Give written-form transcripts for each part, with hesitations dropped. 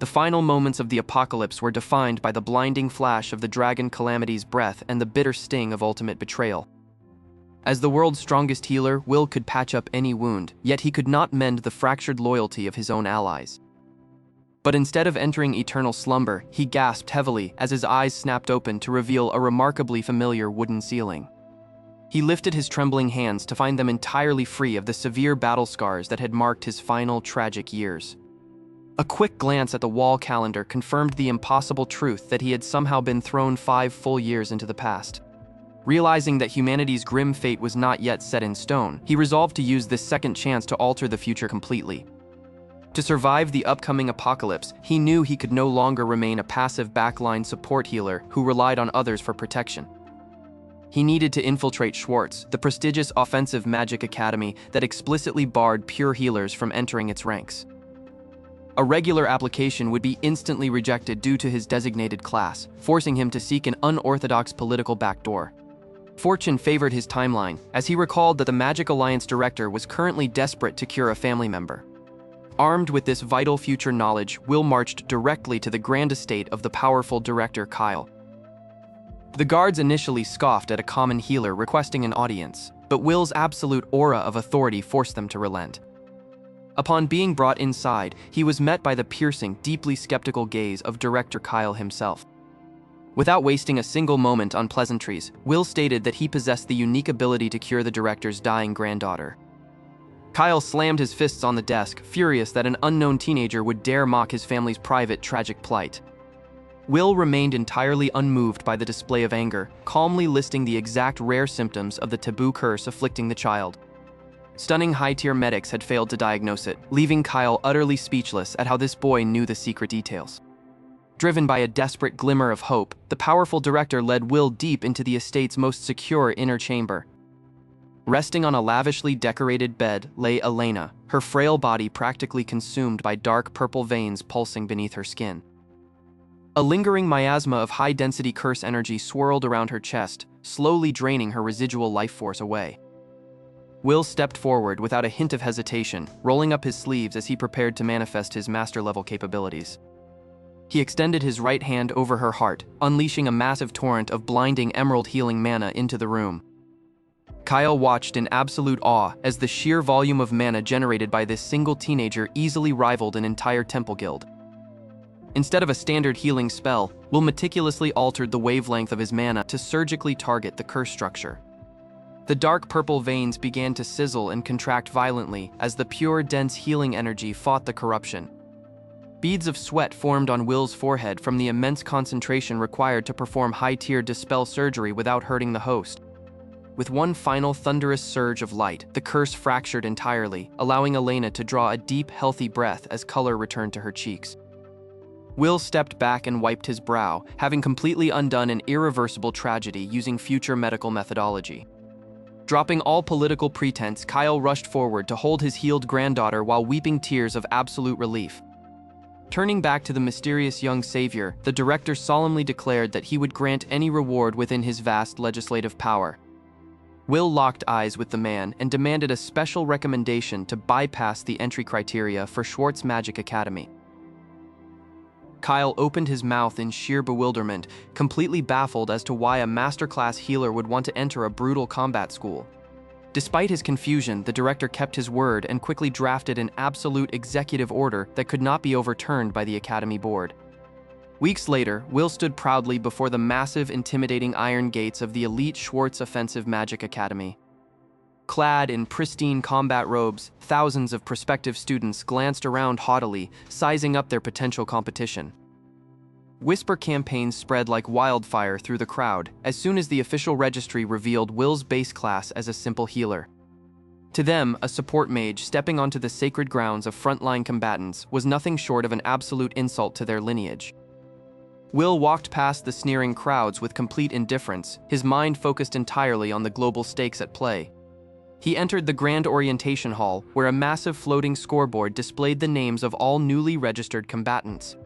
The final moments of the apocalypse were defined by the blinding flash of the dragon Calamity's breath and the bitter sting of ultimate betrayal. As the world's strongest healer, Will could patch up any wound, yet he could not mend the fractured loyalty of his own allies. But instead of entering eternal slumber, he gasped heavily as his eyes snapped open to reveal a remarkably familiar wooden ceiling. He lifted his trembling hands to find them entirely free of the severe battle scars that had marked his final tragic years. A quick glance at the wall calendar confirmed the impossible truth that he had somehow been thrown 5 full years into the past. Realizing that humanity's grim fate was not yet set in stone, he resolved to use this second chance to alter the future completely. To survive the upcoming apocalypse, he knew he could no longer remain a passive backline support healer who relied on others for protection. He needed to infiltrate Schwarz, the prestigious offensive magic academy that explicitly barred pure healers from entering its ranks. A regular application would be instantly rejected due to his designated class, forcing him to seek an unorthodox political backdoor. Fortune favored his timeline, as he recalled that the Magic Alliance director was currently desperate to cure a family member. Armed with this vital future knowledge, Will marched directly to the grand estate of the powerful director Kyle. The guards initially scoffed at a common healer requesting an audience, but Will's absolute aura of authority forced them to relent. Upon being brought inside, he was met by the piercing, deeply skeptical gaze of Director Kyle himself. Without wasting a single moment on pleasantries, Will stated that he possessed the unique ability to cure the director's dying granddaughter. Kyle slammed his fists on the desk, furious that an unknown teenager would dare mock his family's private, tragic plight. Will remained entirely unmoved by the display of anger, calmly listing the exact rare symptoms of the taboo curse afflicting the child. Stunning high-tier medics had failed to diagnose it, leaving Kyle utterly speechless at how this boy knew the secret details. Driven by a desperate glimmer of hope, the powerful director led Will deep into the estate's most secure inner chamber. Resting on a lavishly decorated bed lay Elena, her frail body practically consumed by dark purple veins pulsing beneath her skin. A lingering miasma of high-density curse energy swirled around her chest, slowly draining her residual life force away. Will stepped forward without a hint of hesitation, rolling up his sleeves as he prepared to manifest his master-level capabilities. He extended his right hand over her heart, unleashing a massive torrent of blinding emerald healing mana into the room. Kyle watched in absolute awe as the sheer volume of mana generated by this single teenager easily rivaled an entire temple guild. Instead of a standard healing spell, Will meticulously altered the wavelength of his mana to surgically target the curse structure. The dark purple veins began to sizzle and contract violently as the pure, dense healing energy fought the corruption. Beads of sweat formed on Will's forehead from the immense concentration required to perform high-tier dispel surgery without hurting the host. With one final thunderous surge of light, the curse fractured entirely, allowing Elena to draw a deep, healthy breath as color returned to her cheeks. Will stepped back and wiped his brow, having completely undone an irreversible tragedy using future medical methodology. Dropping all political pretense, Kyle rushed forward to hold his healed granddaughter while weeping tears of absolute relief. Turning back to the mysterious young savior, the director solemnly declared that he would grant any reward within his vast legislative power. Will locked eyes with the man and demanded a special recommendation to bypass the entry criteria for Schwarz Magic Academy. Kyle opened his mouth in sheer bewilderment, completely baffled as to why a masterclass healer would want to enter a brutal combat school. Despite his confusion, the director kept his word and quickly drafted an absolute executive order that could not be overturned by the academy board. Weeks later, Will stood proudly before the massive, intimidating iron gates of the elite Schwarz Offensive Magic Academy. Clad in pristine combat robes, thousands of prospective students glanced around haughtily, sizing up their potential competition. Whisper campaigns spread like wildfire through the crowd as soon as the official registry revealed Will's base class as a simple healer. To them, a support mage stepping onto the sacred grounds of frontline combatants was nothing short of an absolute insult to their lineage. Will walked past the sneering crowds with complete indifference, his mind focused entirely on the global stakes at play. He entered the Grand Orientation Hall, where a massive floating scoreboard displayed the names of all newly registered combatants.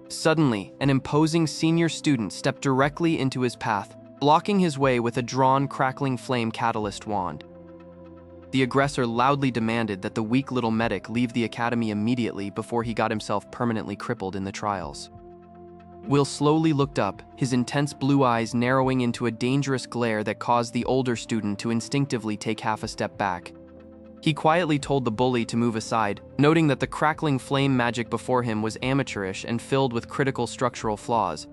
Suddenly, an imposing senior student stepped directly into his path, blocking his way with a drawn, crackling flame catalyst wand. The aggressor loudly demanded that the weak little medic leave the academy immediately before he got himself permanently crippled in the trials. Will slowly looked up, his intense blue eyes narrowing into a dangerous glare that caused the older student to instinctively take half a step back. He quietly told the bully to move aside, noting that the crackling flame magic before him was amateurish and filled with critical structural flaws.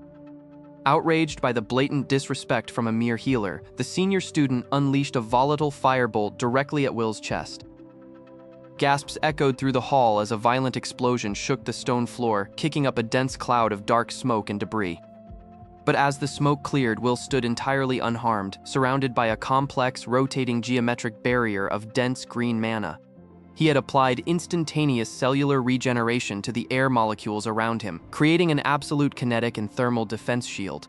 Outraged by the blatant disrespect from a mere healer, the senior student unleashed a volatile firebolt directly at Will's chest. Gasps echoed through the hall as a violent explosion shook the stone floor, kicking up a dense cloud of dark smoke and debris. But as the smoke cleared, Will stood entirely unharmed, surrounded by a complex, rotating geometric barrier of dense green mana. He had applied instantaneous cellular regeneration to the air molecules around him, creating an absolute kinetic and thermal defense shield.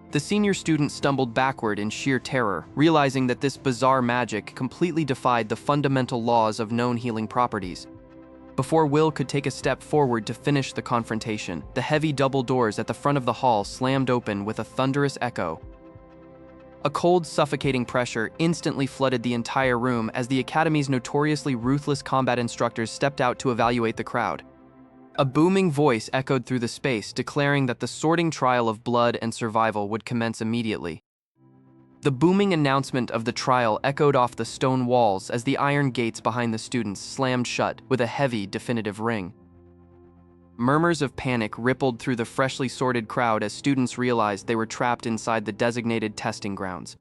The senior student stumbled backward in sheer terror, realizing that this bizarre magic completely defied the fundamental laws of known healing properties. Before Will could take a step forward to finish the confrontation, the heavy double doors at the front of the hall slammed open with a thunderous echo. A cold, suffocating pressure instantly flooded the entire room as the Academy's notoriously ruthless combat instructors stepped out to evaluate the crowd. A booming voice echoed through the space, declaring that the sorting trial of blood and survival would commence immediately. The booming announcement of the trial echoed off the stone walls as the iron gates behind the students slammed shut with a heavy, definitive ring. Murmurs of panic rippled through the freshly sorted crowd as students realized they were trapped inside the designated testing grounds.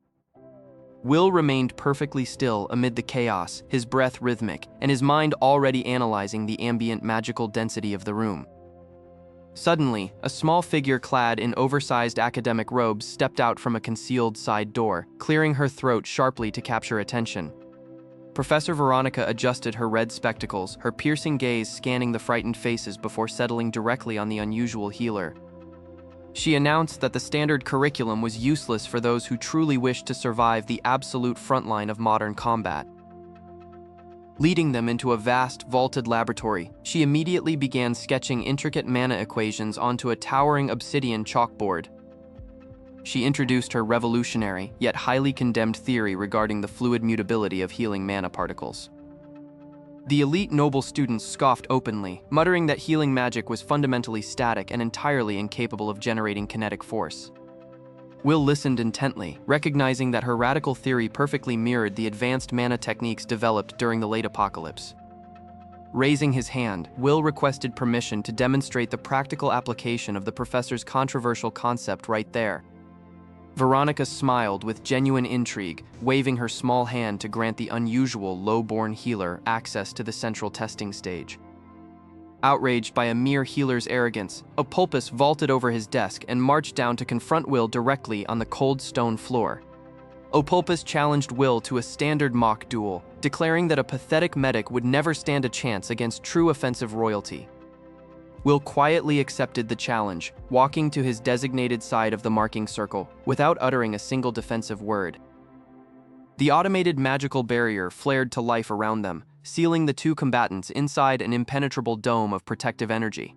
Will remained perfectly still amid the chaos, his breath rhythmic, and his mind already analyzing the ambient magical density of the room. Suddenly, a small figure clad in oversized academic robes stepped out from a concealed side door, clearing her throat sharply to capture attention. Professor Veronica adjusted her red spectacles, her piercing gaze scanning the frightened faces before settling directly on the unusual healer. She announced that the standard curriculum was useless for those who truly wished to survive the absolute frontline of modern combat. Leading them into a vast, vaulted laboratory, she immediately began sketching intricate mana equations onto a towering obsidian chalkboard. She introduced her revolutionary, yet highly condemned theory regarding the fluid mutability of healing mana particles. The elite noble students scoffed openly, muttering that healing magic was fundamentally static and entirely incapable of generating kinetic force. Will listened intently, recognizing that her radical theory perfectly mirrored the advanced mana techniques developed during the late apocalypse. Raising his hand, Will requested permission to demonstrate the practical application of the professor's controversial concept right there. Veronica smiled with genuine intrigue, waving her small hand to grant the unusual low-born healer access to the central testing stage. Outraged by a mere healer's arrogance, Opulpus vaulted over his desk and marched down to confront Will directly on the cold stone floor. Opulpus challenged Will to a standard mock duel, declaring that a pathetic medic would never stand a chance against true offensive royalty. Will quietly accepted the challenge, walking to his designated side of the marking circle, without uttering a single defensive word. The automated magical barrier flared to life around them, sealing the two combatants inside an impenetrable dome of protective energy.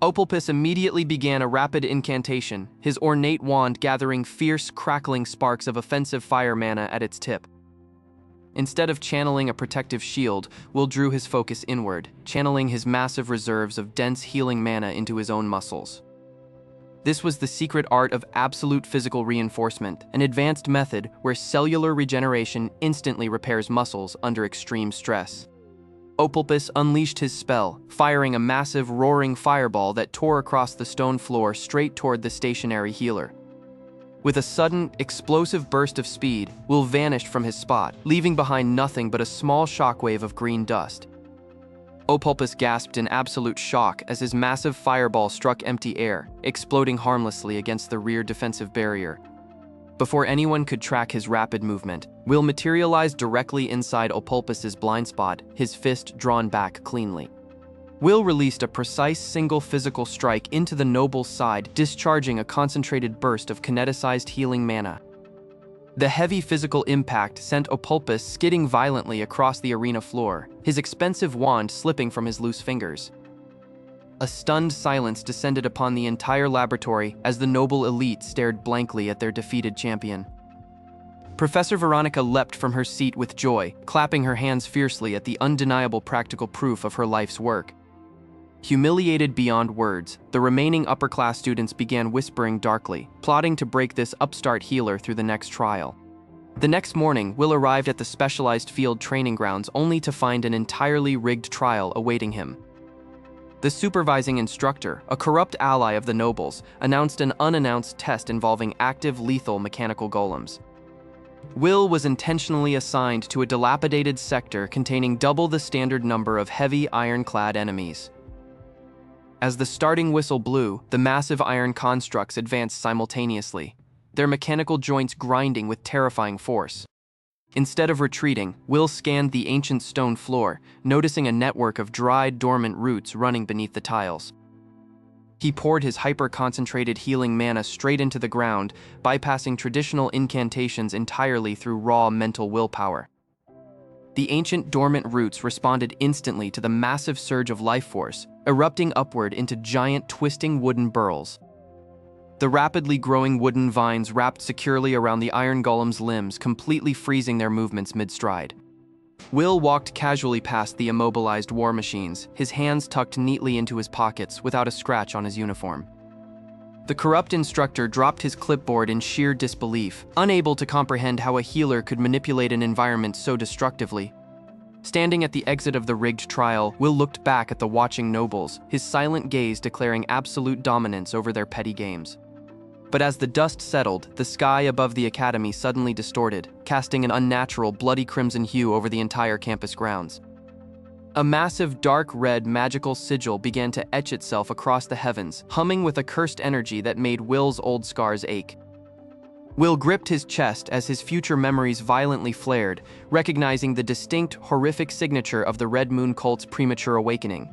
Opulpus immediately began a rapid incantation, his ornate wand gathering fierce, crackling sparks of offensive fire mana at its tip. Instead of channeling a protective shield, Will drew his focus inward, channeling his massive reserves of dense healing mana into his own muscles. This was the secret art of absolute physical reinforcement, an advanced method where cellular regeneration instantly repairs muscles under extreme stress. Opulpus unleashed his spell, firing a massive, roaring fireball that tore across the stone floor straight toward the stationary healer. With a sudden, explosive burst of speed, Will vanished from his spot, leaving behind nothing but a small shockwave of green dust. Opulpus gasped in absolute shock as his massive fireball struck empty air, exploding harmlessly against the rear defensive barrier. Before anyone could track his rapid movement, Will materialized directly inside Opulpus's blind spot, his fist drawn back cleanly. Will released a precise single physical strike into the noble's side, discharging a concentrated burst of kineticized healing mana. The heavy physical impact sent Opulpus skidding violently across the arena floor, his expensive wand slipping from his loose fingers. A stunned silence descended upon the entire laboratory as the noble elite stared blankly at their defeated champion. Professor Veronica leapt from her seat with joy, clapping her hands fiercely at the undeniable practical proof of her life's work. Humiliated beyond words, the remaining upper-class students began whispering darkly, plotting to break this upstart healer through the next trial. The next morning, Will arrived at the specialized field training grounds only to find an entirely rigged trial awaiting him. The supervising instructor, a corrupt ally of the nobles, announced an unannounced test involving active lethal mechanical golems. Will was intentionally assigned to a dilapidated sector containing double the standard number of heavy ironclad enemies. As the starting whistle blew, the massive iron constructs advanced simultaneously, their mechanical joints grinding with terrifying force. Instead of retreating, Will scanned the ancient stone floor, noticing a network of dried, dormant roots running beneath the tiles. He poured his hyper-concentrated healing mana straight into the ground, bypassing traditional incantations entirely through raw mental willpower. The ancient dormant roots responded instantly to the massive surge of life force, erupting upward into giant twisting wooden burls. The rapidly growing wooden vines wrapped securely around the iron golem's limbs, completely freezing their movements mid-stride. Will walked casually past the immobilized war machines, his hands tucked neatly into his pockets without a scratch on his uniform. The corrupt instructor dropped his clipboard in sheer disbelief, unable to comprehend how a healer could manipulate an environment so destructively. Standing at the exit of the rigged trial, Will looked back at the watching nobles, his silent gaze declaring absolute dominance over their petty games. But as the dust settled, the sky above the academy suddenly distorted, casting an unnatural bloody crimson hue over the entire campus grounds. A massive dark red magical sigil began to etch itself across the heavens, humming with a cursed energy that made Will's old scars ache. Will gripped his chest as his future memories violently flared, recognizing the distinct, horrific signature of the Red Moon cult's premature awakening.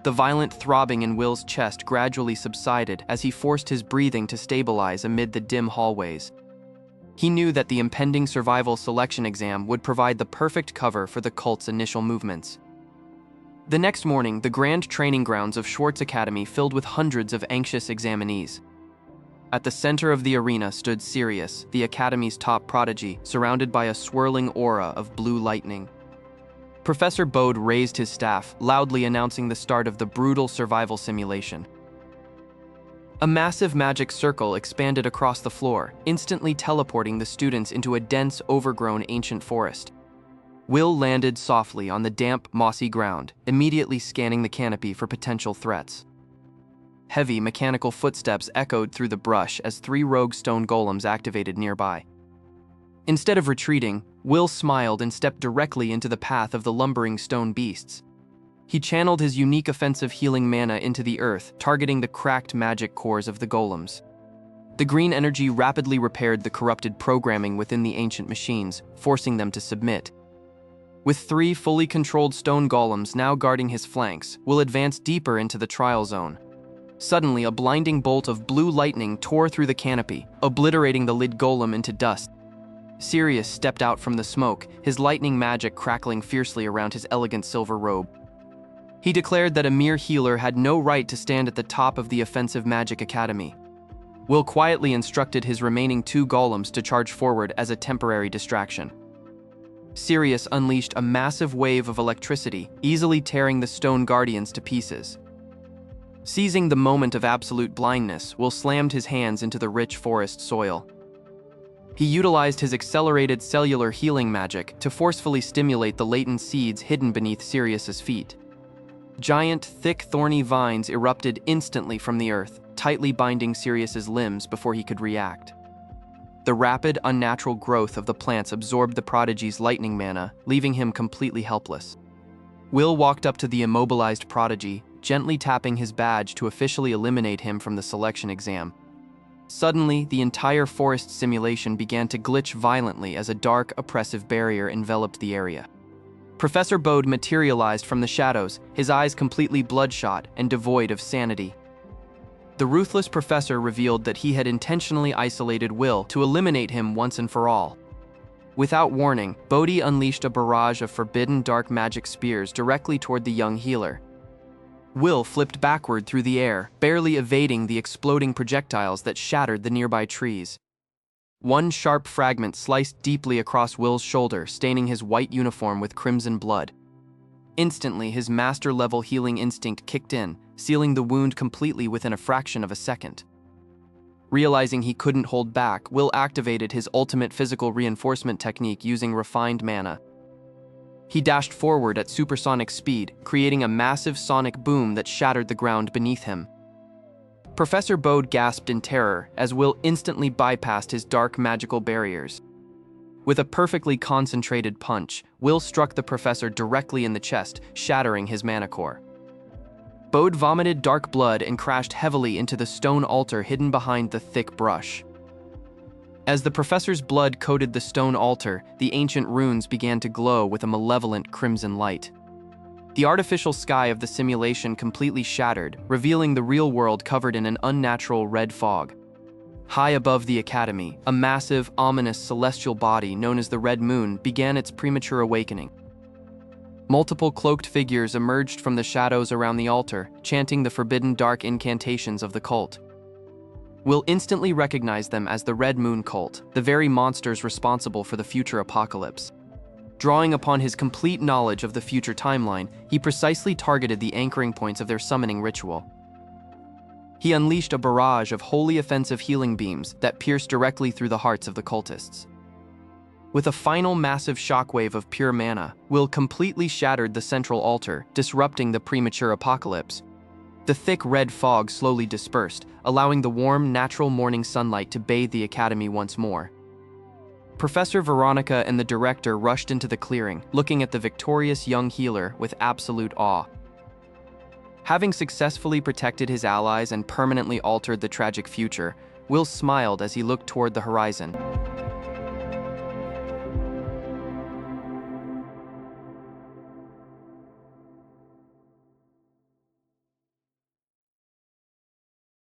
The violent throbbing in Will's chest gradually subsided as he forced his breathing to stabilize amid the dim hallways. He knew that the impending survival selection exam would provide the perfect cover for the cult's initial movements. The next morning, the grand training grounds of Schwarz Academy filled with hundreds of anxious examinees. At the center of the arena stood Sirius, the academy's top prodigy, surrounded by a swirling aura of blue lightning. Professor Bode raised his staff, loudly announcing the start of the brutal survival simulation. A massive magic circle expanded across the floor, instantly teleporting the students into a dense, overgrown ancient forest. Will landed softly on the damp, mossy ground, immediately scanning the canopy for potential threats. Heavy, mechanical footsteps echoed through the brush as 3 rogue stone golems activated nearby. Instead of retreating, Will smiled and stepped directly into the path of the lumbering stone beasts. He channeled his unique offensive healing mana into the earth, targeting the cracked magic cores of the golems. The green energy rapidly repaired the corrupted programming within the ancient machines, forcing them to submit. With 3 fully controlled stone golems now guarding his flanks, Will advanced deeper into the trial zone. Suddenly, a blinding bolt of blue lightning tore through the canopy, obliterating the lid golem into dust. Sirius stepped out from the smoke, his lightning magic crackling fiercely around his elegant silver robe. He declared that a mere healer had no right to stand at the top of the offensive magic academy. Will quietly instructed his remaining 2 golems to charge forward as a temporary distraction. Sirius unleashed a massive wave of electricity, easily tearing the stone guardians to pieces. Seizing the moment of absolute blindness, Will slammed his hands into the rich forest soil. He utilized his accelerated cellular healing magic to forcefully stimulate the latent seeds hidden beneath Sirius's feet. Giant, thick, thorny vines erupted instantly from the earth, tightly binding Sirius's limbs before he could react. The rapid, unnatural growth of the plants absorbed the prodigy's lightning mana, leaving him completely helpless. Will walked up to the immobilized prodigy, gently tapping his badge to officially eliminate him from the selection exam. Suddenly, the entire forest simulation began to glitch violently as a dark, oppressive barrier enveloped the area. Professor Bode materialized from the shadows, his eyes completely bloodshot and devoid of sanity. The ruthless professor revealed that he had intentionally isolated Will to eliminate him once and for all. Without warning, Bode unleashed a barrage of forbidden dark magic spears directly toward the young healer. Will flipped backward through the air, barely evading the exploding projectiles that shattered the nearby trees. One sharp fragment sliced deeply across Will's shoulder, staining his white uniform with crimson blood. Instantly, his master-level healing instinct kicked in, sealing the wound completely within a fraction of a second. Realizing he couldn't hold back, Will activated his ultimate physical reinforcement technique using refined mana. He dashed forward at supersonic speed, creating a massive sonic boom that shattered the ground beneath him. Professor Bode gasped in terror as Will instantly bypassed his dark magical barriers. With a perfectly concentrated punch, Will struck the professor directly in the chest, shattering his mana core. Bode vomited dark blood and crashed heavily into the stone altar hidden behind the thick brush. As the professor's blood coated the stone altar, the ancient runes began to glow with a malevolent crimson light. The artificial sky of the simulation completely shattered, revealing the real world covered in an unnatural red fog. High above the academy, a massive, ominous celestial body known as the Red Moon began its premature awakening. Multiple cloaked figures emerged from the shadows around the altar, chanting the forbidden dark incantations of the cult. Will instantly recognize them as the Red Moon cult, the very monsters responsible for the future apocalypse. Drawing upon his complete knowledge of the future timeline, he precisely targeted the anchoring points of their summoning ritual. He unleashed a barrage of wholly offensive healing beams that pierced directly through the hearts of the cultists. With a final massive shockwave of pure mana, Will completely shattered the central altar, disrupting the premature apocalypse. The thick red fog slowly dispersed, allowing the warm, natural morning sunlight to bathe the academy once more. Professor Veronica and the director rushed into the clearing, looking at the victorious young healer with absolute awe. Having successfully protected his allies and permanently altered the tragic future, Will smiled as he looked toward the horizon.